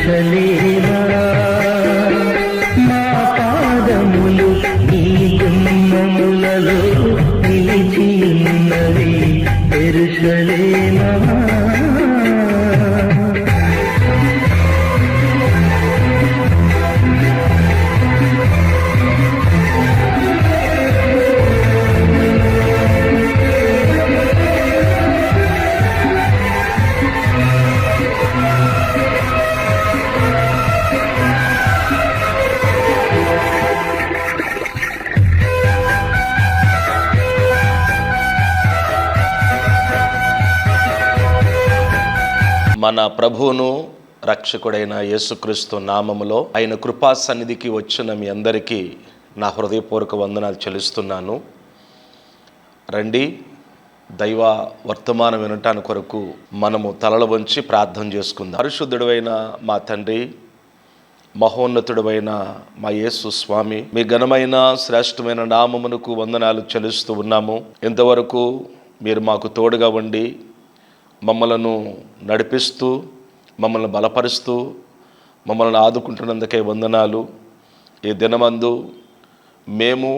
ఎరుషలేమా మా పాదములు నీ గుమ్మములలో నిలిచి ఉన్నవి ఎరుషలేమా. మన ప్రభువును రక్షకుడైన యేసుక్రీస్తు నామములో ఆయన కృపా సన్నిధికి వచ్చిన మీ అందరికీ నా హృదయపూర్వక వందనాలు చెల్లిస్తున్నాను. రండి, దైవ వర్తమానం వినటానికి కొరకు మనము తలలు వంచి ప్రార్థన చేసుకుందాం. పరిశుద్ధుడైన మా తండ్రి, మహోన్నతుడైన మా యేసు స్వామి, మీ ఘనమైన శ్రేష్టమైన నామమునకు వందనాలు చెల్లిస్తూ ఉన్నాము. ఇంతవరకు మీరు మాకు తోడుగా ఉండి మమ్మలను నడిపిస్తూ, మమ్మల్ని బలపరుస్తూ, మమ్మల్ని ఆదుకుంటున్నందుకే వందనాలు. ఈ దినమందు మేము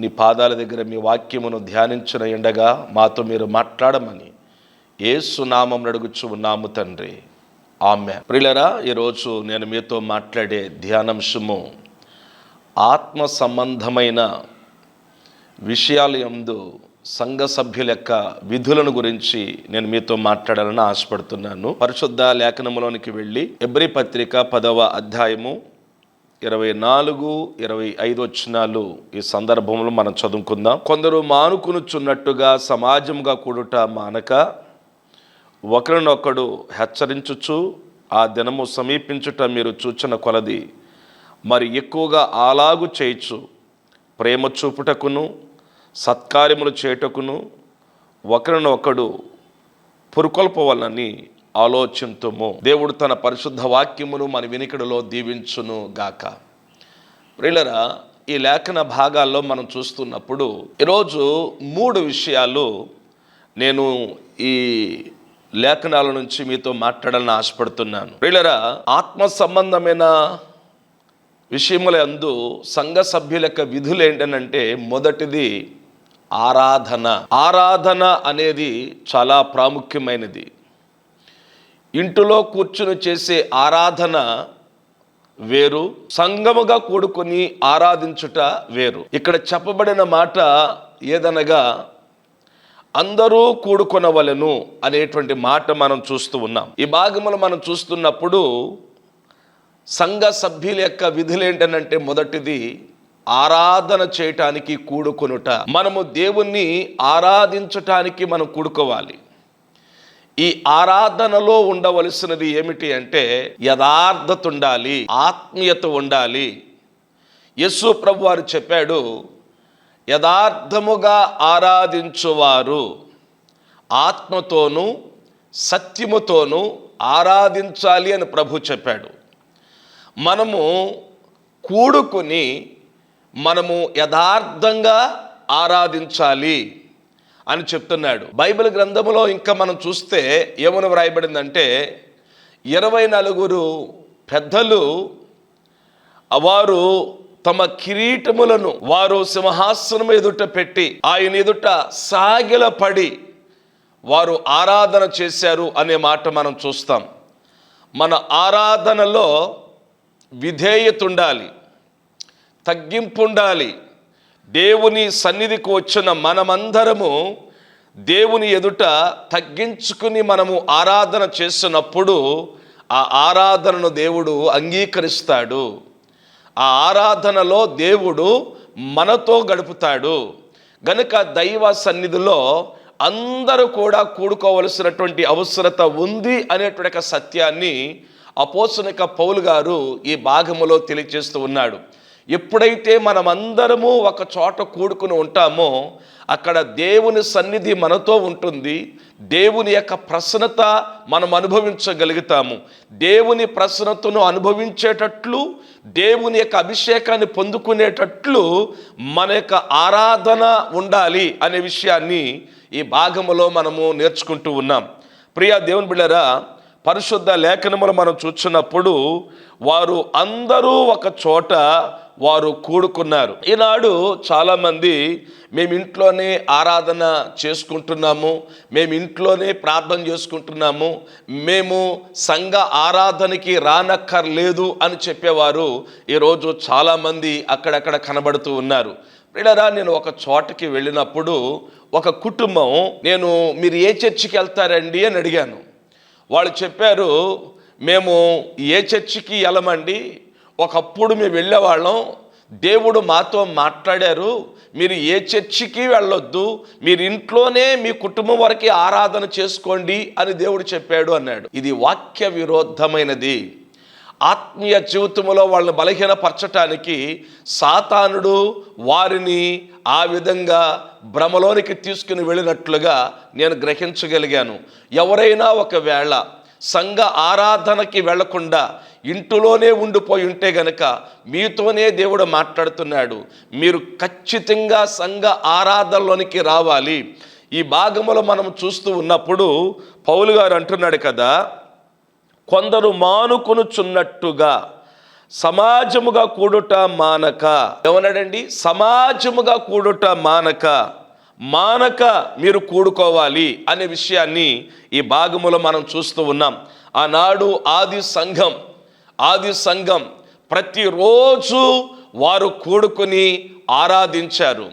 నీ పాదాల దగ్గర మీ వాక్యమును ధ్యానించిన ఎండగా మాతో మీరు మాట్లాడమని యేసు నామమున అడుగుచు ఉన్నాము తండ్రి, ఆమేన్. ప్రియులారా, ఈరోజు నేను మీతో మాట్లాడే ధ్యానాంశము ఆత్మ సంబంధమైన విషయాల యందు సంఘ సభ్యుల యొక్క విధులను గురించి నేను మీతో మాట్లాడాలని ఆశపడుతున్నాను. పరిశుద్ధ లేఖనములోనికి వెళ్ళి ఎబ్రీ పత్రిక 10వ అధ్యాయము 24-25 వచనాలు ఈ సందర్భంలో మనం చదువుకుందాం. కొందరు మానుకునుచున్నట్టుగా సమాజముగా కూడుట మానక ఒకరినొకడు హెచ్చరించుచు ఆ దినము సమీపించుట మీరు చూచిన కొలది మరి ఎక్కువగా అలాగు చేయుచు ప్రేమ చూపుటకును సత్కార్యములు చేయుటకును ఒకరినొకడు పురుకొల్పవలనని ఆలోచింతుము. దేవుడు తన పరిశుద్ధ వాక్యమును మన వినికిడిలో దీవించును గాక. ప్రియులారా, ఈ లేఖన భాగాల్లో మనం చూస్తున్నప్పుడు ఈరోజు 3 విషయాలు నేను ఈ లేఖనాల నుంచి మీతో మాట్లాడాలని ఆశపడుతున్నాను. ప్రియులారా, ఆత్మ సంబంధమైన విషయముల యందు సంఘ సభ్యుల యొక్క విధులు ఏంటనంటే, మొదటిది ఆరాధన. ఆరాధన అనేది చాలా ప్రాముఖ్యమైనది. ఇంటిలో కూర్చుని చేసే ఆరాధన వేరు, సంఘముగా కూడుకొని ఆరాధించుట వేరు. ఇక్కడ చెప్పబడిన మాట ఏదనగా అందరూ కూడుకొనవలెను అనేటువంటి మాట మనం చూస్తూ ఉన్నాం. ఈ భాగములు మనం చూస్తున్నప్పుడు సంఘ సభ్యుల యొక్క విధులు ఏంటనంటే, మొదటిది ఆరాధన చేయటానికి కూడుకొనుట. మనము దేవుణ్ణి ఆరాధించటానికి మనం కూడుకోవాలి. ఈ ఆరాధనలో ఉండవలసినది ఏమిటి అంటే యథార్థత ఉండాలి, ఆత్మీయత ఉండాలి. యేసు ప్రభు వారు చెప్పాడు, యథార్థముగా ఆరాధించువారు ఆత్మతోనూ సత్యముతోనూ ఆరాధించాలి అని ప్రభు చెప్పాడు. మనము కూడుకుని మనము యథార్థంగా ఆరాధించాలి అని చెప్తున్నాడు. బైబిల్ గ్రంథములో ఇంకా మనం చూస్తే ఏమని వ్రాయబడిందంటే, 24 పెద్దలు వారు తమ కిరీటములను వారు సింహాసనం ఎదుట పెట్టి ఆయన ఎదుట సాగిలపడి వారు ఆరాధన చేశారు అనే మాట మనం చూస్తాం. మన ఆరాధనలో విధేయత ఉండాలి, తగ్గింపు ఉండాలి. దేవుని సన్నిధికి వచ్చిన మనమందరము దేవుని ఎదుట తగ్గించుకుని మనము ఆరాధన చేసినప్పుడు ఆ ఆరాధనను దేవుడు అంగీకరిస్తాడు. ఆ ఆరాధనలో దేవుడు మనతో గడుపుతాడు. గనుక దైవ సన్నిధిలో అందరూ కూడా కూడుకోవలసినటువంటి అవసరత ఉంది అనేటువంటి సత్యాన్ని అపోస్తలుడైన పౌలు గారు ఈ భాగములో తెలియజేస్తూ ఉన్నాడు. ఎప్పుడైతే మనమందరము ఒక చోట కూడుకుని ఉంటామో అక్కడ దేవుని సన్నిధి మనతో ఉంటుంది. దేవుని యొక్క ప్రసన్నత మనం అనుభవించగలుగుతాము. దేవుని ప్రసన్నతను అనుభవించేటట్లు, దేవుని యొక్క అభిషేకాన్ని పొందుకునేటట్లు మన యొక్క ఆరాధన ఉండాలి అనే విషయాన్ని ఈ భాగములో మనము నేర్చుకుంటూ ఉన్నాం. ప్రియ దేవుని బిడ్డలారా, పరిశుద్ధ లేఖనములు మనం చూస్తున్నప్పుడు వారు అందరూ ఒక చోట వారు కూడుకున్నారు. ఈనాడు చాలామంది మేము ఇంట్లోనే ఆరాధన చేసుకుంటున్నాము, మేము ఇంట్లోనే ప్రార్థన చేసుకుంటున్నాము, మేము సంఘ ఆరాధనకి రానక్కర్లేదు అని చెప్పేవారు ఈరోజు చాలామంది అక్కడక్కడ కనబడుతూ ఉన్నారు. ప్రియులారా, నేను ఒక చోటకి వెళ్ళినప్పుడు ఒక కుటుంబం, మీరు ఏ చర్చికి వెళ్తారండి అని అడిగాను. వాళ్ళు చెప్పారు, మేము ఏ చర్చికి వెళ్ళమండి, ఒకప్పుడు మేము వెళ్ళేవాళ్ళం, దేవుడు మాతో మాట్లాడారు, మీరు ఏ చర్చికి వెళ్ళొద్దు, మీరు ఇంట్లోనే మీ కుటుంబం వరకు ఆరాధన చేసుకోండి అని దేవుడు చెప్పాడు అన్నాడు. ఇది వాక్య విరోధమైనది. ఆత్మీయ జీవితంలో వాళ్ళని బలహీనపరచటానికి సాతానుడు వారిని ఆ విధంగా భ్రమలోనికి తీసుకుని వెళ్ళినట్లుగా నేను గ్రహించగలిగాను. ఎవరైనా ఒకవేళ సంఘ ఆరాధనకి వెళ్లకుండా ఇంటిలోనే ఉండిపోయి ఉంటే గనక మీతోనే దేవుడు మాట్లాడుతున్నాడు. మీరు ఖచ్చితంగా సంఘ ఆరాధనలోనికి రావాలి. ఈ భాగంలో మనం చూస్తూ ఉన్నప్పుడు పౌలు గారు అంటున్నాడు కదా, కొందరు మానుకొనుచున్నట్టుగా సమాజముగా కూడుట మానక. ఏమన్నాడండి? సమాజముగా కూడుట మానక మీరు కూడుకోవాలి అనే విషయాన్ని ఈ భాగములో మనం చూస్తూ ఉన్నాం. ఆనాడు ఆది సంఘం ప్రతిరోజు వారు కూడుకుని ఆరాధించారు.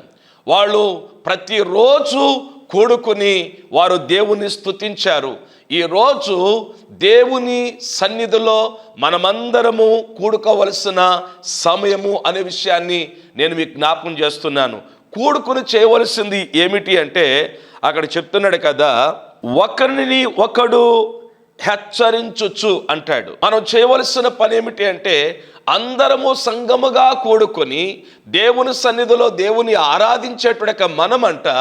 వాళ్ళు ప్రతిరోజు కూడుకుని వారు దేవుని స్తుతించారు. ఈరోజు దేవుని సన్నిధిలో మనమందరము కూడుకోవలసిన సమయము అనే విషయాన్ని నేను మీకు జ్ఞాపకం చేస్తున్నాను. కూడుకుని చేయవలసింది ఏమిటి అంటే, అక్కడ చెప్తున్నాడు కదా, ఒకరిని ఒకడు హెచ్చరించుచు అంటాడు. మనం చేయవలసిన పని ఏమిటి అంటే, అందరము సంఘముగా కూడుకొని దేవుని సన్నిధిలో దేవుని ఆరాధించేటువంటి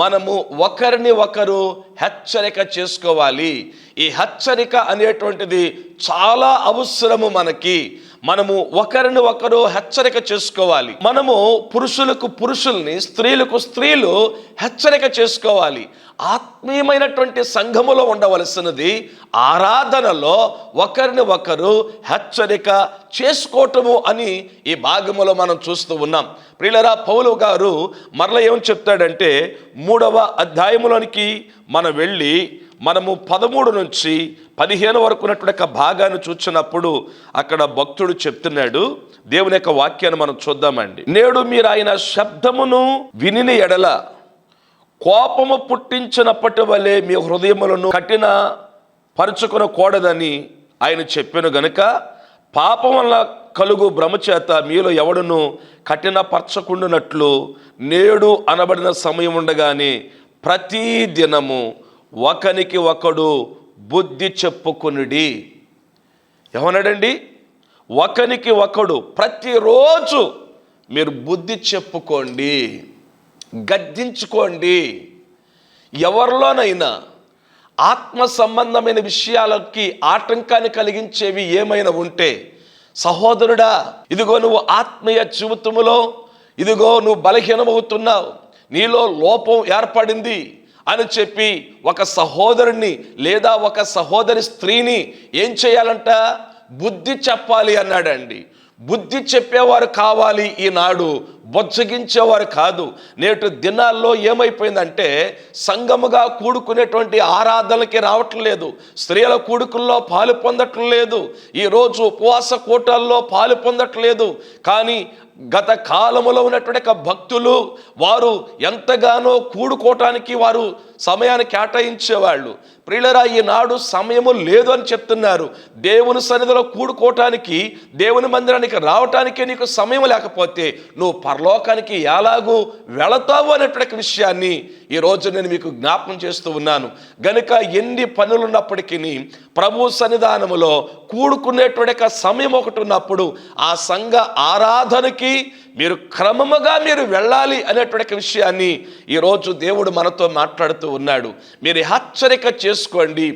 మనము ఒకరిని ఒకరు హెచ్చరిక చేసుకోవాలి. ఈ హెచ్చరిక అనేటువంటిది చాలా అవసరము మనము ఒకరిని ఒకరు హెచ్చరిక చేసుకోవాలి. మనము పురుషులకు పురుషుల్ని, స్త్రీలకు స్త్రీలు హెచ్చరిక చేసుకోవాలి. ఆత్మీయమైనటువంటి సంఘములో ఉండవలసినది ఆరాధనలో ఒకరిని ఒకరు హెచ్చరిక చేసుకోవటము అని ఈ భాగములో మనం చూస్తూ ఉన్నాం. ప్రియులారా, పౌలు గారు మరలా ఏమని చెప్తాడంటే, 3వ అధ్యాయములోనికి మనం వెళ్ళి మనము 13 నుంచి 15 వరకు ఉన్నటువంటి భాగాన్ని చూసినప్పుడు అక్కడ భక్తుడు చెప్తున్నాడు. దేవుని యొక్క వాక్యాన్ని మనం చూద్దామండి. నేడు మీరు ఆయన శబ్దమును వినిన ఎడల కోపము పుట్టించినప్పటి వలె మీ హృదయములను కఠిన పరుచుకొనకూడదని ఆయన చెప్పెను గనుక, పాపం వల్ల కలుగు భ్రమచేత మీలో ఎవడును కఠిన పరచకుండానట్లు నేడు అనబడిన సమయం ఉండగానే ప్రతి దినము ఒకనికి ఒకడు బుద్ధి చెప్పుకొనుడి. ఏమన్నాడండి? ఒకనికి ఒకడు ప్రతిరోజు మీరు బుద్ధి చెప్పుకోండి, గద్దించుకోండి. ఎవరిలోనైనా ఆత్మ సంబంధమైన విషయాలకి ఆటంకాన్ని కలిగించేవి ఏమైనా ఉంటే, సహోదరుడా, ఇదిగో నువ్వు ఆత్మీయ జీవితంలో ఇదిగో నువ్వు బలహీనమవుతున్నావు, నీలో లోపం ఏర్పడింది అని చెప్పి ఒక సహోదరుని లేదా ఒక సహోదరి స్త్రీని ఏం చేయాలంట? బుద్ధి చెప్పాలి అన్నాడండి. బుద్ధి చెప్పేవారు కావాలి ఈనాడు, బొజ్జగించేవారు కాదు. నేటి దినాల్లో ఏమైపోయిందంటే, సంఘముగా కూడుకునేటువంటి ఆరాధనలకి రావటం లేదు, స్త్రీల కూడుకుల్లో పాలు పొందటం లేదు, ఈరోజు ఉపవాస కూటాల్లో పాలు పొందటం లేదు. కానీ గత కాలములో ఉన్నటువంటి భక్తులు వారు ఎంతగానో కూడుకోవటానికి వారు సమయాన్ని కేటాయించేవాళ్ళు. ప్రియులరా, ఈనాడు సమయము లేదు అని చెప్తున్నారు. దేవుని సన్నిధిలో కూడుకోవటానికి, దేవుని మందిరానికి రావటానికే నీకు సమయం లేకపోతే నువ్వు పరలోకానికి ఎలాగూ వెళతావు అనేటువంటి విషయాన్ని ఈరోజు నేను మీకు జ్ఞాపకం చేస్తూ ఉన్నాను. గనుక ఎన్ని పనులున్నప్పటికీ ప్రభు సన్నిధానములో కూడుకునేటువంటి సమయం ఒకటి ఉన్నప్పుడు ఆ సంఘ ఆరాధనకి మీరు క్రమముగా మీరు వెళ్ళాలి అనేటువంటి విషయాన్ని ఈరోజు దేవుడు మనతో మాట్లాడుతూ ఉన్నాడు. మీరు హెచ్చరిక చేసుకోండి,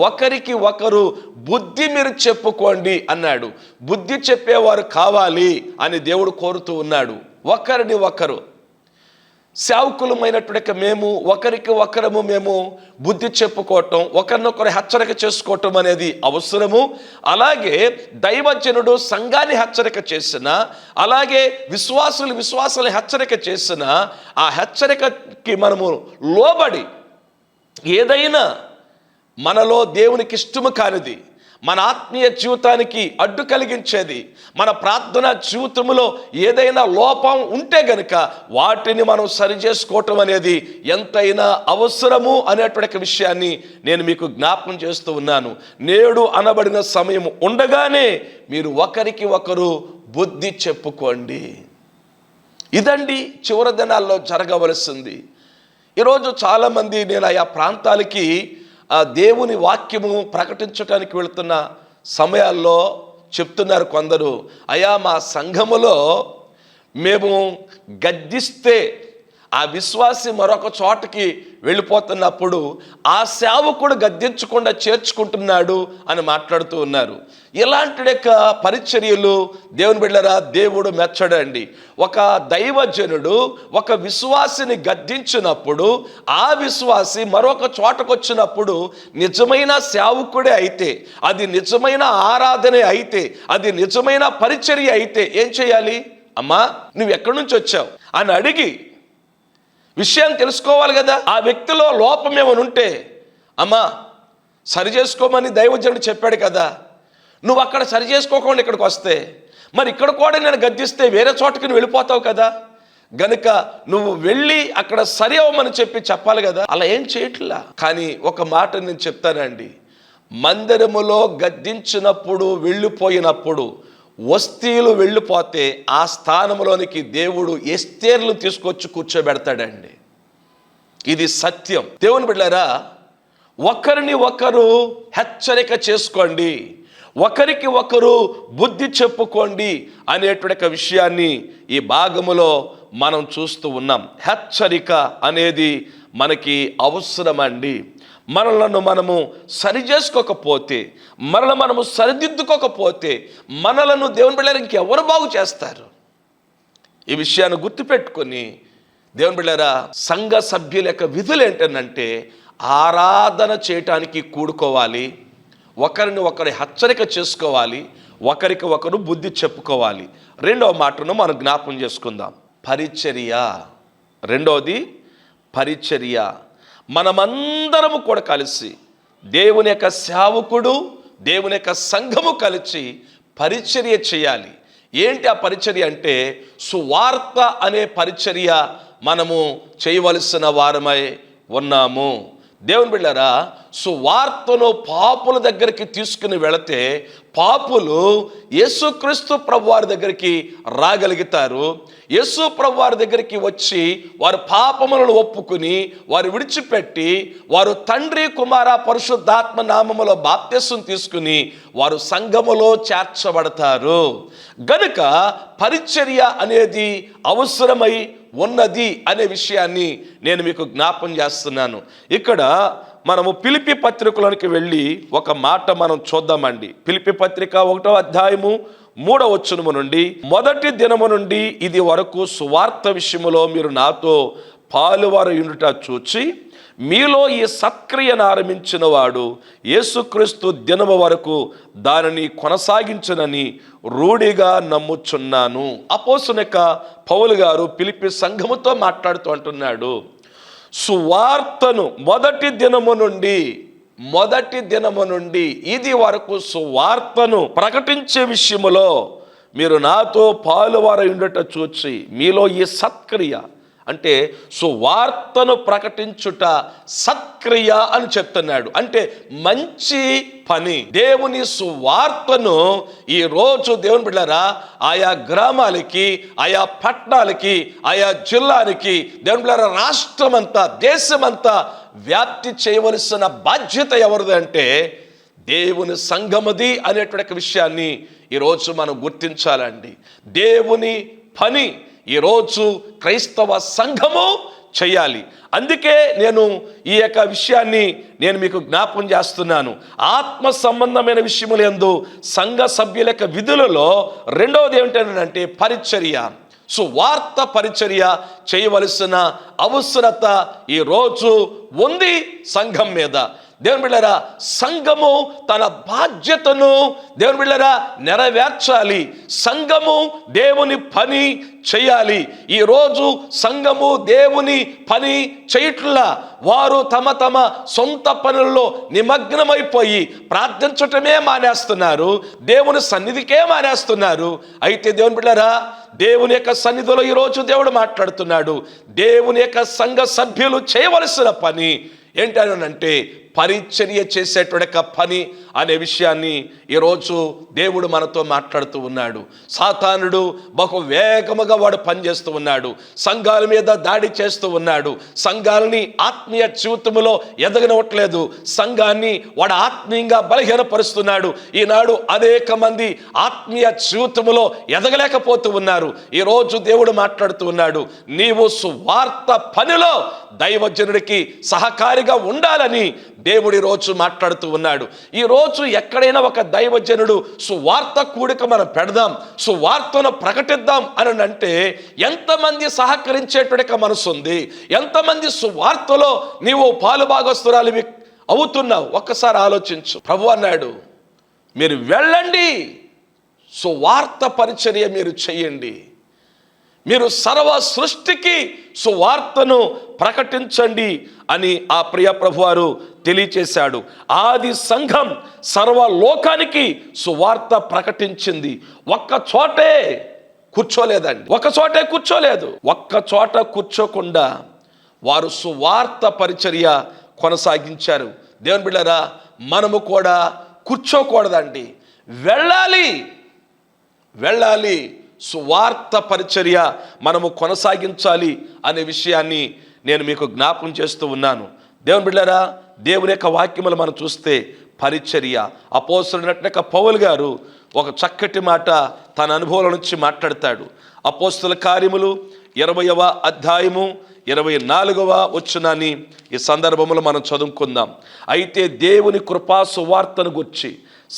ఒకరికి ఒకరు బుద్ధి మీరు చెప్పుకోండి అన్నాడు. బుద్ధి చెప్పేవారు కావాలి అని దేవుడు కోరుతూ ఉన్నాడు. ఒకరిని ఒకరు సేవకులమైనటువంటి మేము ఒకరికి ఒకరము మేము బుద్ధి చెప్పుకోవటం, ఒకరినొకరు హెచ్చరిక చేసుకోవటం అనేది అవసరము. అలాగే దైవజనుడు సంఘాన్ని హెచ్చరిక చేసిన, అలాగే విశ్వాసులు హెచ్చరిక చేసిన ఆ హెచ్చరికకి మనము లోబడి ఏదైనా మనలో దేవునికి ఇష్టము కానిది, మన ఆత్మీయ జీవితానికి అడ్డు కలిగించేది, మన ప్రార్థనా జీవితంలో ఏదైనా లోపం ఉంటే గనుక వాటిని మనం సరి చేసుకోవటం అనేది ఎంతైనా అవసరము అనేటువంటి విషయాన్ని నేను మీకు జ్ఞాపకం చేస్తూ ఉన్నాను. నేడు అనబడిన సమయం ఉండగానే మీరు ఒకరికి ఒకరు బుద్ధి చెప్పుకోండి. ఇదండి చివరి దినాల్లో జరగవలసింది. ఈరోజు చాలామంది నేను ఆయా ప్రాంతాలకి దేవుని వాక్యము ప్రకటించడానికి వెళుతున్న సమయాల్లో చెప్తున్నారు కొందరు, అయ్యా మా సంఘములో మేము గద్దిస్తే ఆ విశ్వాసి మరొక చోటకి వెళ్ళిపోతున్నప్పుడు ఆ సేవకుడు గద్దించకుండా చేర్చుకుంటున్నాడు అని మాట్లాడుతూ ఉన్నారు. ఇలాంటి యొక్క పరిచర్యలు దేవుని బిడ్డలారా దేవుడు మెచ్చడండి. ఒక దైవజనుడు ఒక విశ్వాసిని గద్దించినప్పుడు ఆ విశ్వాసి మరొక చోటకు వచ్చినప్పుడు నిజమైన సేవకుడే అయితే, అది నిజమైన ఆరాధనే అయితే, అది నిజమైన పరిచర్య అయితే ఏం చేయాలి? అమ్మా నువ్వు ఎక్కడి నుంచి వచ్చావు అని అడిగి విషయం తెలుసుకోవాలి కదా. ఆ వ్యక్తిలో లోపం ఏమైనా ఉంటే అమ్మా సరి చేసుకోమని దైవజనుడు చెప్పాడు కదా, నువ్వు అక్కడ సరి చేసుకోకుండా ఇక్కడికి వస్తే మరి ఇక్కడ కూడా నేను గద్దిస్తే వేరే చోటకి నువ్వు వెళ్ళిపోతావు కదా, గనుక నువ్వు వెళ్ళి అక్కడ సరి అవ్వమని చెప్పాలి కదా. అలా ఏం చేయట్లా. కానీ ఒక మాట నేను చెప్తానండి, మందిరములో గద్దించినప్పుడు వెళ్ళిపోయినప్పుడు వస్తీలు వెళ్ళిపోతే ఆ స్థానంలోనికి దేవుడు ఎస్తేర్లు తీసుకొచ్చి కూర్చోబెడతాడండి. ఇది సత్యం. దేవుని బిడ్డలారా ఒకరిని ఒకరు హెచ్చరిక చేసుకోండి, ఒకరికి ఒకరు బుద్ధి చెప్పుకోండి అనేటువంటి విషయాన్ని ఈ భాగములో మనం చూస్తూ ఉన్నాం. హెచ్చరిక అనేది మనకి అవసరమండి. మనలను మనము సరి చేసుకోకపోతే, మనము సరిదిద్దుకోకపోతే మనలను దేవుని బిడ్డలారా ఇంకెవరు బాగు చేస్తారు? ఈ విషయాన్ని గుర్తుపెట్టుకొని దేవుని బిడ్డలారా సంఘ సభ్యుల యొక్క విధులు ఏంటంటే ఆరాధన చేయటానికి కూడుకోవాలి, ఒకరిని ఒకరు హెచ్చరిక చేసుకోవాలి, ఒకరికి ఒకరు బుద్ధి చెప్పుకోవాలి. రెండవ మాటను మనం జ్ఞాపకం చేసుకుందాం, పరిచర్య. రెండవది పరిచర్య. మనమందరము కూడా కలిసి దేవుని యొక్క సేవకుడు, దేవుని యొక్క సంఘము కలిసి పరిచర్య చేయాలి. ఏంటి ఆ పరిచర్య అంటే సువార్త అనే పరిచర్య మనము చేయవలసిన వారమై ఉన్నాము. దేవుని బిడ్డలారా సువార్తను పాపుల దగ్గరికి తీసుకుని వెళితే పాపులు యేసుక్రీస్తు ప్రభువారి దగ్గరికి రాగలుగుతారు. యేసు ప్రభువారి దగ్గరికి వచ్చి వారు పాపములను ఒప్పుకుని వారు విడిచిపెట్టి వారు తండ్రి కుమార పరిశుద్ధాత్మ నామములో బాప్తిసం తీసుకుని వారు సంఘములో చేర్చబడతారు. గనుక పరిచర్య అనేది అవసరమై ఉన్నది అనే విషయాన్ని నేను మీకు జ్ఞాపం చేస్తున్నాను. ఇక్కడ మనము ఫిలిప్పీ పత్రికలోనికి వెళ్ళి ఒక మాట మనం చూద్దామండి. ఫిలిప్పీ పత్రిక 1వ అధ్యాయము 3వ వచనము నుండి, మొదటి దినము నుండి ఇది వరకు సువార్త విషయములో మీరు నాతో పాలువారు ఉండుట చూచి మీలో ఈ సత్క్రియను ఆరంభించిన వాడు యేసుక్రీస్తు దినము వరకు దానిని కొనసాగించనని రూఢిగా నమ్ముచున్నాను. అపోస్తలుడైన పౌలు గారు ఫిలిప్పీ సంఘముతో మాట్లాడుతూ అంటున్నాడు, సువార్తను మొదటి దినము నుండి ఇది వరకు సువార్తను ప్రకటించే విషయములో మీరు నాతో పాలువారై ఉండుట చూచి మీలో ఈ సత్క్రియ అంటే సువార్తను ప్రకటించుట సత్క్రియ అని చెప్తున్నాడు. అంటే మంచి పని. దేవుని సువార్తను ఈరోజు దేవుని బిడ్డలారా ఆయా గ్రామాలకి, ఆయా పట్టణాలకి, ఆయా జిల్లాలకి, దేవుని బిడ్డలారా రాష్ట్రమంతా, దేశమంతా వ్యాప్తి చేయవలసిన బాధ్యత ఎవరిది అంటే దేవుని సంఘముది అనేటువంటి విషయాన్ని ఈరోజు మనం గుర్తించాలండి. దేవుని పని ఈరోజు క్రైస్తవ సంఘము చేయాలి. అందుకే నేను ఈ యొక్క విషయాన్ని నేను మీకు జ్ఞాపకం చేస్తున్నాను. ఆత్మ సంబంధమైన విషయములందు సంఘ సభ్యుల యొక్క విధులలో రెండవది ఏమిటంటే పరిచర్య. సువార్త పరిచర్య చేయవలసిన అవసరత ఈరోజు ఉంది సంఘం మీద. దేవుని బిడ్డలారా, సంఘము తన బాధ్యతను దేవుని బిడ్డలారా నెరవేర్చాలి. సంఘము దేవుని పని చేయాలి. ఈరోజు సంఘము దేవుని పని చేయట్లా. వారు తమ తమ సొంత పనుల్లో నిమగ్నమైపోయి ప్రార్థించటమే మానేస్తున్నారు, దేవుని సన్నిధికే మానేస్తున్నారు. అయితే దేవుని బిడ్డలారా, దేవుని యొక్క సన్నిధిలో ఈరోజు దేవుడు మాట్లాడుతున్నాడు. దేవుని యొక్క సంఘ సభ్యులు చేయవలసిన పని ఏంటనంటే పరిచర్య చేసేటువంటి పని అనే విషయాన్ని ఈరోజు దేవుడు మనతో మాట్లాడుతూ ఉన్నాడు. సాతానుడు బహు వేగముగా వాడు పనిచేస్తూ ఉన్నాడు, సంఘాల మీద దాడి చేస్తూ ఉన్నాడు, సంఘాలని ఆత్మీయ జీవితంలో ఎదగనివ్వట్లేదు, సంఘాన్ని వాడు ఆత్మీయంగా బలహీనపరుస్తున్నాడు. ఈనాడు అనేక మంది ఆత్మీయ జీవితంలో ఎదగలేకపోతూ ఉన్నారు. ఈరోజు దేవుడు మాట్లాడుతూ ఉన్నాడు, నీవు సువార్త పనిలో దైవజనుడికి సహకారిగా ఉండాలని దేవుడు ఈరోజు మాట్లాడుతూ ఉన్నాడు. ఈరోజు ఎక్కడైనా ఒక దైవజనుడు సువార్త కూడిక మనం పెడదాం, సువార్తను ప్రకటిద్దాం అని అంటే ఎంతమంది సహకరించేటువంటి మనసు ఉంది? ఎంతమంది సువార్తలో నీవు పాలుభాగస్తురాలివి అవుతున్నావు? ఒక్కసారి ఆలోచించు. ప్రభు అన్నాడు, మీరు వెళ్ళండి, సువార్త పరిచర్య మీరు చేయండి, మీరు సర్వ సృష్టికి సువార్తను ప్రకటించండి అని ఆ ప్రియ ప్రభువారు తెలియచేశాడు. ఆది సంఘం సర్వలోకానికి సువార్త ప్రకటించింది. ఒక్క చోటే కూర్చోలేదు. ఒక్క చోట కూర్చోకుండా వారు సువార్త పరిచర్య కొనసాగించారు. దేవుని బిడ్డలారా, మనము కూడా కూర్చోకూడదండి, వెళ్ళాలి. సువార్త పరిచర్య మనము కొనసాగించాలి అనే విషయాన్ని నేను మీకు జ్ఞాపకం చేస్తూ ఉన్నాను. దేవుని బిడ్డలారా, దేవుని యొక్క వాక్యములు మనం చూస్తే పరిచర్య, అపోస్తలుడైన పౌలు గారు ఒక చక్కటి మాట తన అనుభవం నుంచి మాట్లాడతాడు. అపోస్తల కార్యములు 20వ అధ్యాయము 24వ వచనాన్ని ఈ సందర్భంలో మనం చదువుకుందాం. అయితే దేవుని కృపా సువార్తను గుర్చి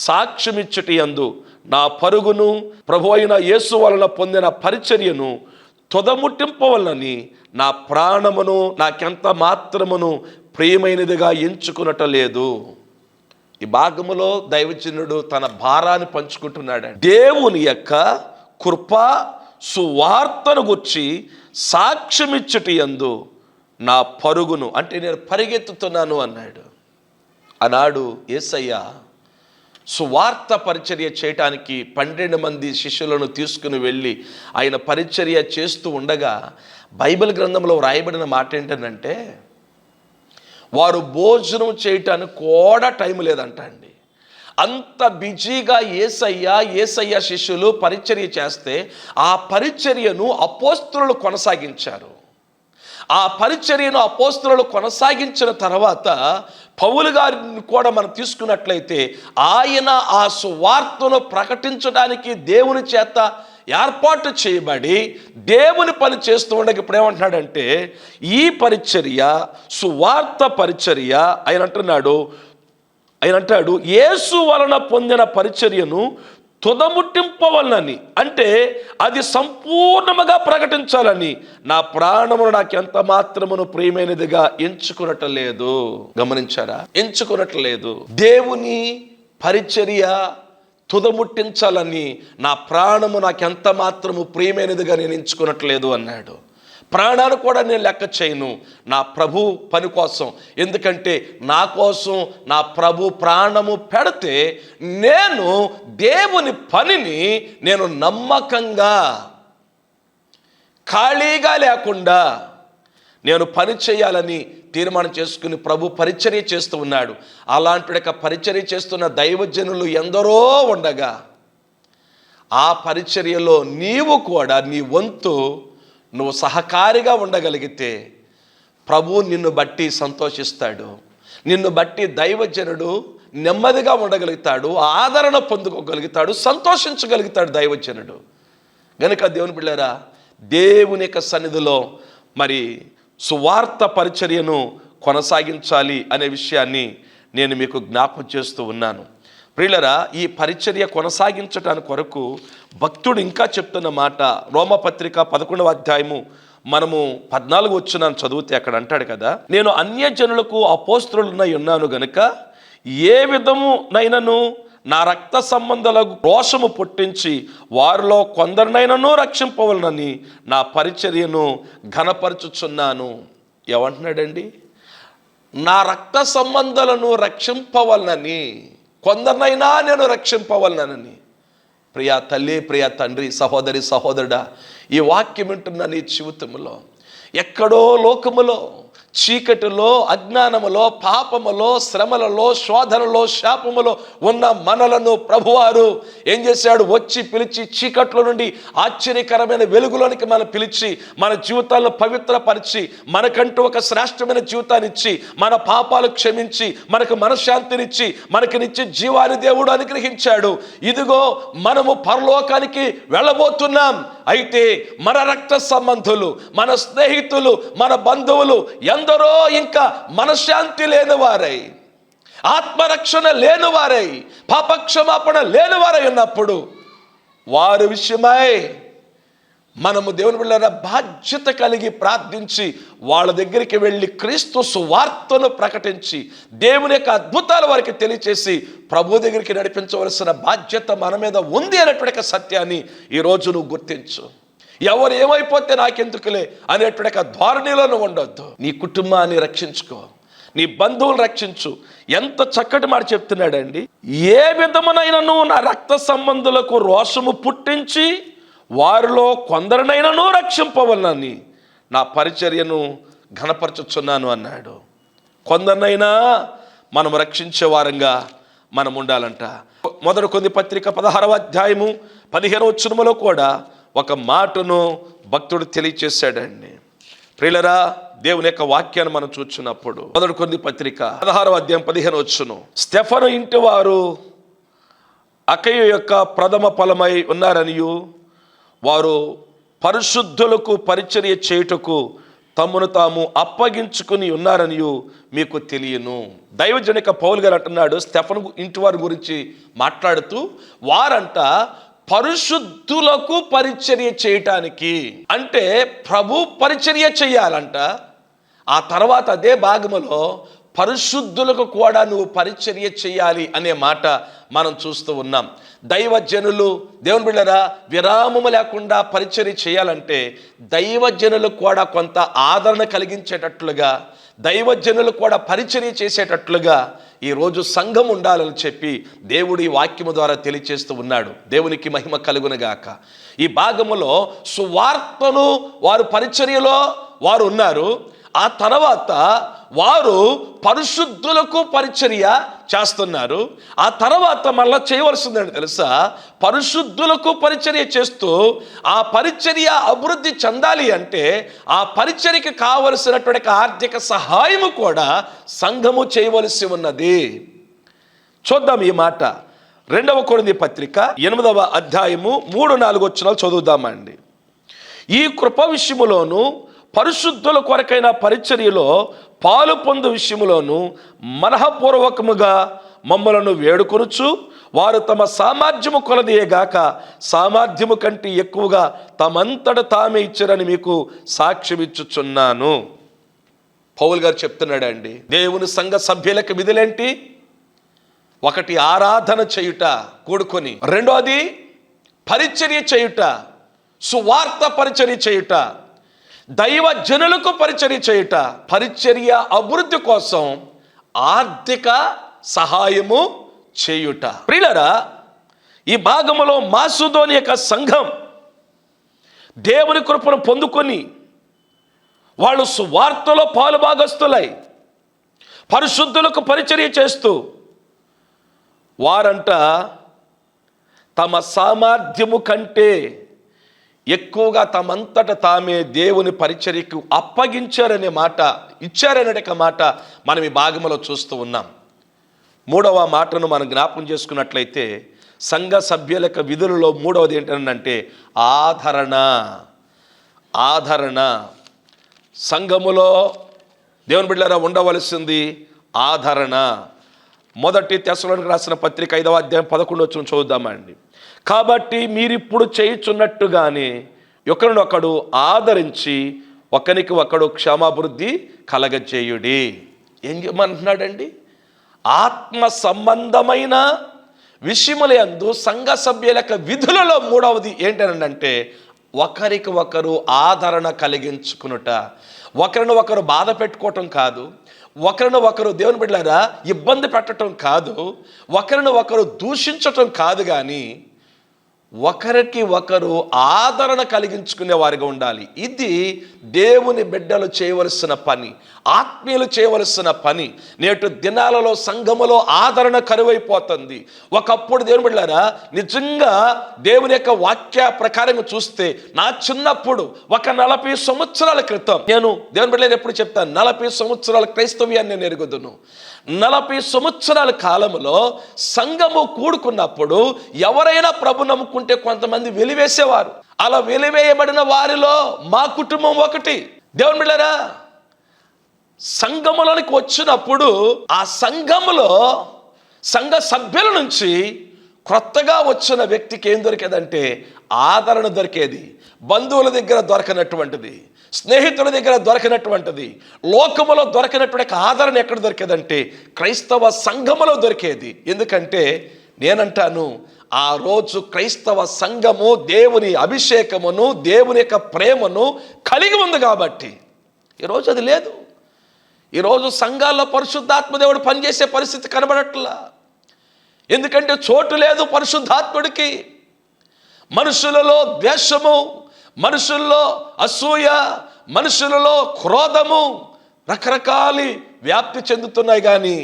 సాక్ష్యమిచ్చుట యందు నా పరుగును ప్రభు అయిన యేసు వలన పొందిన పరిచర్యను తుదముట్టింపవలనని నా ప్రాణమును నాకెంత మాత్రమును ప్రియమైనదిగా ఎంచుకునటలేదు. ఈ భాగములో దైవజనుడు తన భారాన్ని పంచుకుంటున్నాడు. దేవుని యొక్క కృప సువార్తను గుర్చి సాక్ష్యమిచ్చుట యందు నా పరుగును, అంటే నేను పరిగెత్తుతున్నాను అన్నాడు. ఆనాడు యేసయ్య సువార్త పరిచర్య చేయటానికి 12 మంది శిష్యులను తీసుకుని వెళ్ళి ఆయన పరిచర్య చేస్తూ ఉండగా బైబిల్ గ్రంథంలో వ్రాయబడిన మాట ఏంటంటే, వారు భోజనం చేయటానికి కూడా టైం లేదంట అండి. అంత బిజీగా యేసయ్య శిష్యులు పరిచర్య చేస్తే ఆ పరిచర్యను అపోస్తలులు కొనసాగించారు. ఆ పరిచర్యను అపోస్తలులు కొనసాగించిన తర్వాత పౌలు గారిని కూడా మనం తీసుకున్నట్లయితే ఆయన ఆ సువార్తను ప్రకటించడానికి దేవుని చేత ఏర్పాటు చేయబడి దేవుని పని చేస్తూ ఉండగా ఇప్పుడు ఏమంటున్నాడంటే, ఈ పరిచర్య సువార్త పరిచర్య ఆయన అంటాడు యేసు వలన పొందిన పరిచర్యను తుదముట్టింపవలనని, అంటే అది సంపూర్ణముగా ప్రకటించాలని నా ప్రాణమును నాకు ఎంత మాత్రమును ప్రియమైనదిగా ఎంచుకునట్లేదు. గమనించారా? ఎంచుకునట్లేదు. దేవుని పరిచర్య తుదముట్టించాలని నా ప్రాణము నాకు ఎంత మాత్రము ప్రియమైనదిగా నేను ఎంచుకునట్లేదు అన్నాడు. ప్రాణాన్ని కూడా నేను లెక్క చేయను నా ప్రభు పని కోసం. ఎందుకంటే నా కోసం నా ప్రభు ప్రాణము పెడితే నేను దేవుని పనిని నేను నమ్మకంగా ఖాళీగా లేకుండా నేను పని చేయాలని తీర్మానం చేసుకుని ప్రభు పరిచర్య చేస్తూ ఉన్నాడు. అలాంటి పరిచర్య చేస్తున్న దైవజనులు ఎందరో ఉండగా ఆ పరిచర్యలో నీవు కూడా నీ వంతు నువ్వు సహకారిగా ఉండగలిగితే ప్రభు నిన్ను బట్టి సంతోషిస్తాడు. నిన్ను బట్టి దైవజనుడు నెమ్మదిగా ఉండగలుగుతాడు, ఆదరణ పొందుకోగలుగుతాడు, సంతోషించగలుగుతాడు దైవజనుడు. గనుక దేవుని బిడ్డలారా, దేవుని యొక్క సన్నిధిలో మరి సువార్త పరిచర్యను కొనసాగించాలి అనే విషయాన్ని నేను మీకు జ్ఞాపకం చేస్తూ ఉన్నాను. ప్రియులరా, ఈ పరిచర్య కొనసాగించటానికి కొరకు భక్తుడు ఇంకా చెప్తున్న మాట రోమపత్రిక 11వ అధ్యాయము మనము 14 వచ్చిన చదివితే అక్కడ అంటాడు కదా, నేను అన్యజనులకు అపోస్తలునై ఉన్నాను గనుక ఏ విధమునైనను నా రక్త సంబంధాలకు రోషము పుట్టించి వారిలో కొందరినైనను రక్షింపవలనని నా పరిచర్యను ఘనపరచుచున్నాను. ఏమంటున్నాడండి? నా రక్త సంబంధాలను రక్షింపవలనని, కొందరినైనా నేను రక్షింపవలనని. ప్రియా తల్లి, ప్రియా తండ్రి, సహోదరి, సహోదరుడా, ఈ వాక్యం వింటున్న నీ జీవితంలో ఎక్కడో లోకములో చీకటిలో, అజ్ఞానములో, పాపములో, శ్రమలలో, శోధనలో, శాపములో ఉన్న మనలను ప్రభువారు ఏం చేశాడు? వచ్చి పిలిచి చీకట్లో నుండి ఆశ్చర్యకరమైన వెలుగులోనికి మనం పిలిచి మన జీవితాలను పవిత్రపరిచి మనకంటూ ఒక శ్రేష్టమైన జీవితాన్ని ఇచ్చి మన పాపాలు క్షమించి మనకు మనశ్శాంతినిచ్చి మనకి నిత్య జీవాన్ని దేవుడు అనుగ్రహించాడు. ఇదిగో మనము పరలోకానికి వెళ్ళబోతున్నాం. అయితే మన రక్త సంబంధులు, మన స్నేహితులు, మన బంధువులు ఎందరో ఇంకా మనశ్శాంతి లేనివారై, ఆత్మరక్షణ లేనివారై, పాపక్షమాపణ లేనివారై ఉన్నప్పుడు వారి విషయమై మనము దేవుని బిడ్డలారా బాధ్యత కలిగి ప్రార్థించి వాళ్ళ దగ్గరికి వెళ్ళి క్రీస్తు సువార్తను ప్రకటించి దేవుని యొక్క అద్భుతాల వారికి తెలియచేసి ప్రభు దగ్గరికి నడిపించవలసిన బాధ్యత మన మీద ఉంది అనేటువంటి సత్యాన్ని ఈరోజు నువ్వు గుర్తించు. ఎవరు ఏమైపోతే నాకెందుకులే అనేటువంటి ధోరణిలో నువ్వు ఉండొద్దు. నీ కుటుంబాన్ని రక్షించుకో, నీ బంధువులు రక్షించు. ఎంత చక్కటి మాట చెప్తున్నాడండి. ఏ విధమునైనను నా రక్త సంబంధులకు రోషము పుట్టించి వారిలో కొందరినైనను రక్షింపవలనని నా పరిచర్యను ఘనపరచుచున్నాను అన్నాడు. కొందరినైనా మనం రక్షించే వారంగా మనం ఉండాలంట. మొదటి కొరింథీ పత్రిక 16వ అధ్యాయము 15వ వచనములో కూడా ఒక మాటను భక్తుడు తెలియచేశాడండి. ప్రియులరా, దేవుని యొక్క వాక్యాన్ని మనం చూస్తున్నప్పుడు మొదటి కొరింథీ పత్రిక 16వ అధ్యాయం 15వ వచనం, స్టెఫను ఇంటి వారు అకయ యొక్క ప్రథమ ఫలమై ఉన్నారనియు వారు పరిశుద్ధులకు పరిచర్య చేయుటకు తమను తాము అప్పగించుకుని ఉన్నారనియు మీకు తెలియను. దైవజనిక పౌలు గారు అంటున్నాడు, స్టెఫను ఇంటి వారి గురించి మాట్లాడుతూ, వారంట పరిశుద్ధులకు పరిచర్య చేయటానికి, అంటే ప్రభు పరిచర్య చేయాలంట. ఆ తర్వాత అదే భాగములో పరిశుద్ధులకు కూడా నువ్వు పరిచర్య చేయాలి అనే మాట మనం చూస్తూ ఉన్నాం. దైవజనులు, దేవుని బిడ్డలారా, విరామము లేకుండా పరిచర్య చేయాలంటే దైవజనులు కూడా కొంత ఆదరణ కలిగించేటట్లుగా, దైవజనులు కూడా పరిచర్య చేసేటట్లుగా ఈరోజు సంఘం ఉండాలని చెప్పి దేవుడు ఈ వాక్యము ద్వారా తెలియచేస్తూ ఉన్నాడు. దేవునికి మహిమ కలుగునుగాక. ఈ భాగములో సువార్తను వారు పరిచర్యలో వారు ఉన్నారు. ఆ తర్వాత వారు పరిశుద్ధులకు పరిచర్య చేస్తున్నారు. ఆ తర్వాత మళ్ళా చేయవలసిందని తెలుసా? పరిశుద్ధులకు పరిచర్య చేస్తూ ఆ పరిచర్య అభివృద్ధి చెందాలి అంటే ఆ పరిచర్యకి కావలసినటువంటి ఆర్థిక సహాయము కూడా సంఘము చేయవలసి ఉన్నది. చూద్దాం ఈ మాట. 2వ కొరింథీ పత్రిక 8వ అధ్యాయము 3-4 వచనాలు చదువుదామండి. ఈ కృప విషయములోను పరిశుద్ధుల కొరకైన పరిచర్యలో పాలు పొందు విషయములోను మనఃపూర్వకముగా మమ్మలను వేడుకొనుచు వారు తమ సామర్థ్యము కొలదియేగాక సామర్థ్యము కంటే ఎక్కువగా తమంతట తామే ఇచ్చారని మీకు సాక్ష్యమిచ్చుచున్నాను. పౌలు గారు చెప్తున్నాడండి, దేవుని సంఘ సభ్యులకు విధులేంటి? 1 ఆరాధన చేయుట కూడుకొని, 2వది పరిచర్య చేయుట, సువార్త పరిచర్య చేయుట, దైవ జనులకు పరిచర్య చేయుట, పరిచర్య అభివృద్ధి కోసం ఆర్థిక సహాయము చేయుట. ప్రియులారా, ఈ భాగములో మాసిదోనియ యొక్క సంఘం దేవుని కృపను పొందుకొని వాళ్ళు సువార్తలో పాలుభాగస్తులై పరిశుద్ధులకు పరిచర్య చేస్తూ వారంట తమ సామర్థ్యము కంటే ఎక్కువగా తమంతట తామే దేవుని పరిచర్యకు అప్పగించారనే మాట, ఇచ్చారనే మాట మనం ఈ భాగంలో చూస్తూ ఉన్నాం. 3వ మాటను మనం జ్ఞాపకం చేసుకున్నట్లయితే సంఘ సభ్యుల యొక్క విధులలో 3వది ఏంటంటే ఆదరణ. ఆదరణ. సంఘములో దేవుని బిడ్డలారా ఉండవలసింది ఆదరణ. మొదటి తెస్సలోనికీయులకు రాసిన పత్రిక 5వ అధ్యాయం 11వ వచనం చూద్దామండి. కాబట్టి మీరిప్పుడు చేయుచున్నట్టుగానే ఒకరినొకడు ఆదరించి ఒకరికి ఒకడు క్షమాభివృద్ధి కలగజేయుడి. ఏం చేయమంటున్నాడండి? ఆత్మ సంబంధమైన విషయములందు సంఘ సభ్యుల యొక్క విధులలో మూడవది ఏంటనంటే ఒకరికి ఒకరు ఆదరణ కలిగించుకునుట. ఒకరిని ఒకరు బాధ పెట్టుకోవటం కాదు, ఒకరిని ఒకరు దేవుని బిడ్డలారా ఇబ్బంది పెట్టడం కాదు, ఒకరిని ఒకరు దూషించటం కాదు, కానీ ఒకరికి ఒకరు ఆదరణ కలిగించుకునే వారిగా ఉండాలి. ఇది దేవుని బిడ్డలు చేయవలసిన పని, ఆత్మీయులు చేయవలసిన పని. నేటి దినాలలో సంఘములో ఆదరణ కరువైపోతుంది. ఒకప్పుడు దేవుని బిడ్డలారా నిజంగా దేవుని యొక్క వాక్య ప్రకారంగా చూస్తే నా చిన్నప్పుడు ఒక 40 సంవత్సరాల క్రితం, నేను దేవుని బిడ్డలు ఎప్పుడు చెప్తాను, 40 సంవత్సరాల క్రైస్తవ్యాన్ని నేను ఎరుగుదును. 40 సంవత్సరాల కాలంలో సంఘము కూడుకున్నప్పుడు ఎవరైనా ప్రభు నమ్ముకుంటే కొంతమంది వెలివేసేవారు. అలా వెలివేయబడిన వారిలో మా కుటుంబం ఒకటి. దేవుని బిడ్డలారా సంఘములోనికి వచ్చినప్పుడు ఆ సంఘములో సంఘ సభ్యుల నుంచి క్రొత్తగా వచ్చిన వ్యక్తికి ఏం దొరికేదంటే ఆదరణ దొరికేది. బంధువుల దగ్గర దొరకనటువంటిది, స్నేహితుల దగ్గర దొరకనటువంటిది, లోకములో దొరకనటువంటి ఆదరణ ఎక్కడ దొరికేదంటే క్రైస్తవ సంఘములో దొరికేది. ఎందుకంటే నేనంటాను, ఆ రోజు క్రైస్తవ సంఘము దేవుని అభిషేకమును దేవుని యొక్క ప్రేమను కలిగి ఉంది కాబట్టి. ఈరోజు అది లేదు. ఈరోజు సంఘాల్లో పరిశుద్ధాత్మ దేవుడు పనిచేసే పరిస్థితి కనబడట్లా. ఎందుకంటే చోటు లేదు పరిశుద్ధాత్ముడికి. మనుషులలో ద్వేషము, మనుషుల్లో అసూయ, మనుషులలో క్రోధము రకరకాల వ్యాప్తి చెందుతున్నాయి, కానీ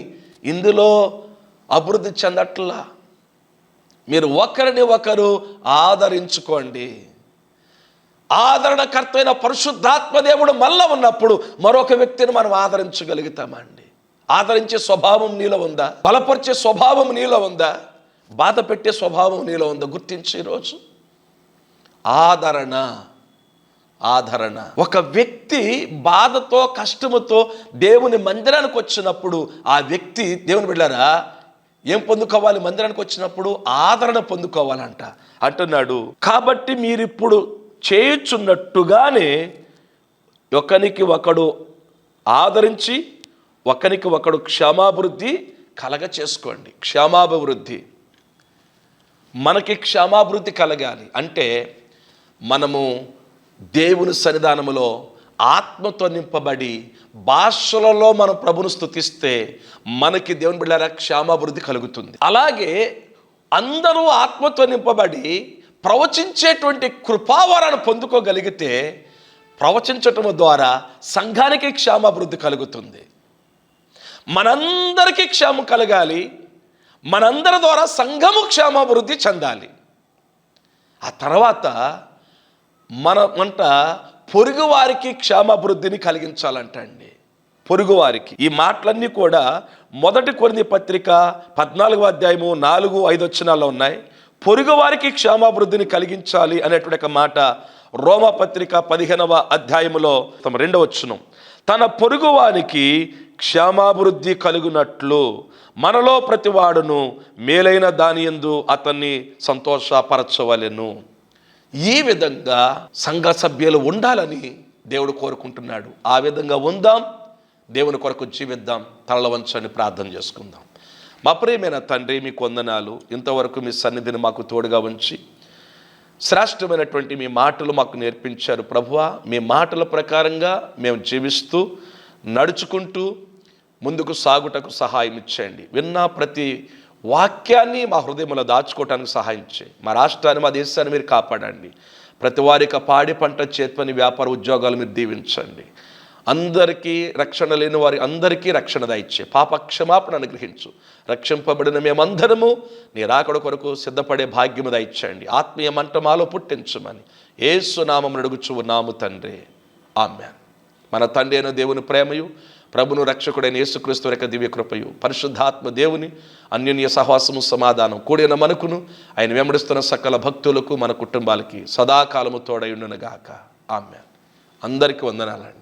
ఇందులో అభివృద్ధి చెందట్లా. మీరు ఒకరిని ఒకరు ఆదరించుకోండి. ఆదరణకర్త అయిన పరిశుద్ధాత్మ దేవుడు మళ్ళా ఉన్నప్పుడు మరొక వ్యక్తిని మనం ఆదరించగలుగుతామండి. ఆదరించే స్వభావం నీలో ఉందా? బలపరిచే స్వభావం నీలో ఉందా? బాధ పెట్టే స్వభావం నీలో ఉందా? గుర్తించి ఈరోజు ఆదరణ. ఒక వ్యక్తి బాధతో కష్టముతో దేవుని మందిరానికి వచ్చినప్పుడు ఆ వ్యక్తి దేవుని బిడ్డలారా ఏం పొందుకోవాలి? మందిరానికి వచ్చినప్పుడు ఆదరణ పొందుకోవాలంట. అంటున్నాడు, కాబట్టి మీరిప్పుడు చేయుచున్నట్టుగానే ఒకరికి ఒకడు ఆదరించి ఒకరికి ఒకడు క్షమాభివృద్ధి కలగ చేసుకోండి. క్షమాభివృద్ధి, మనకి క్షమాభివృద్ధి కలగాలి అంటే మనము దేవుని సన్నిధానములో ఆత్మతో నింపబడి భాషలలో మనం ప్రభును స్తుతిస్తే మనకి దేవుని బిడ్డలారా క్షమాభివృద్ధి కలుగుతుంది. అలాగే అందరూ ఆత్మతో నింపబడి ప్రవచించేటువంటి కృపావరాన్ని పొందుకోగలిగితే ప్రవచించటం ద్వారా సంఘానికి క్షేమాభివృద్ధి కలుగుతుంది. మనందరికీ క్షేమం కలగాలి, మనందరి ద్వారా సంఘము క్షేమాభివృద్ధి చెందాలి. ఆ తర్వాత మనమంట పొరుగు వారికి క్షేమాభివృద్ధిని కలిగించాలంట అండి. పొరుగువారికి ఈ మాటలన్నీ కూడా 1 కొరింథీ పత్రిక 14వ అధ్యాయము 4-5 వచనాల్లో ఉన్నాయి. పొరుగు వారికి క్షేమాభివృద్ధిని కలిగించాలి అనేటువంటి ఒక మాట రోమా పత్రిక 15వ అధ్యాయములో 2వ వచనం, తన పొరుగు వారికి క్షేమాభివృద్ధి కలుగునట్లు మనలో ప్రతివాడును మేలైన దానియందు అతన్ని సంతోషపరచవలెను. ఈ విధంగా సంఘ సభ్యులు ఉండాలని దేవుడు కోరుకుంటున్నాడు. ఆ విధంగా ఉందాం, దేవుని కొరకు జీవిద్దాం. తలల వంచని ప్రార్థన చేసుకుందాం. మా ప్రియమైన తండ్రి, మీకు వందనాలు. ఇంతవరకు మీ సన్నిధిని మాకు తోడుగా ఉంచి శ్రేష్టమైనటువంటి మీ మాటలు మాకు నేర్పించారు. ప్రభువా, మీ మాటల ప్రకారంగా మేము జీవిస్తూ నడుచుకుంటూ ముందుకు సాగుటకు సహాయం ఇచ్చేయండి. విన్న ప్రతి వాక్యాన్ని మా హృదయంలో దాచుకోవటానికి సహాయం చేయండి. మా రాష్ట్రాన్ని, మా దేశాన్ని మీరు కాపాడండి. ప్రతి వారికి పాడి పంట, చేతిపని, వ్యాపార, ఉద్యోగాలు మీరు దీవించండి. అందరికీ రక్షణ లేని వారి అందరికీ రక్షణ దయచే పాప క్షమాపణ అనుగ్రహించు. రక్షింపబడిన మేమందరము నీ రాకడ కొరకు సిద్ధపడే భాగ్యము దయచేయండి. ఆత్మీయ మంట మాలో పుట్టించమని యేసు నామమున అడుగుచు ఉన్నాము తండ్రి, ఆమేన్. మన తండ్రి అయిన దేవుని ప్రేమయు ప్రభును రక్షకుడైన యేసుక్రీస్తు యొక్క దివ్య కృపయు పరిశుద్ధాత్మ దేవుని అన్యోన్య సహవాసము సమాధానం కూడిన మనకును ఆయన వెంబడిస్తున్న సకల భక్తులకు మన కుటుంబాలకి సదాకాలము తోడై ఉండును గాక. ఆమేన్. అందరికీ వందనాలండి.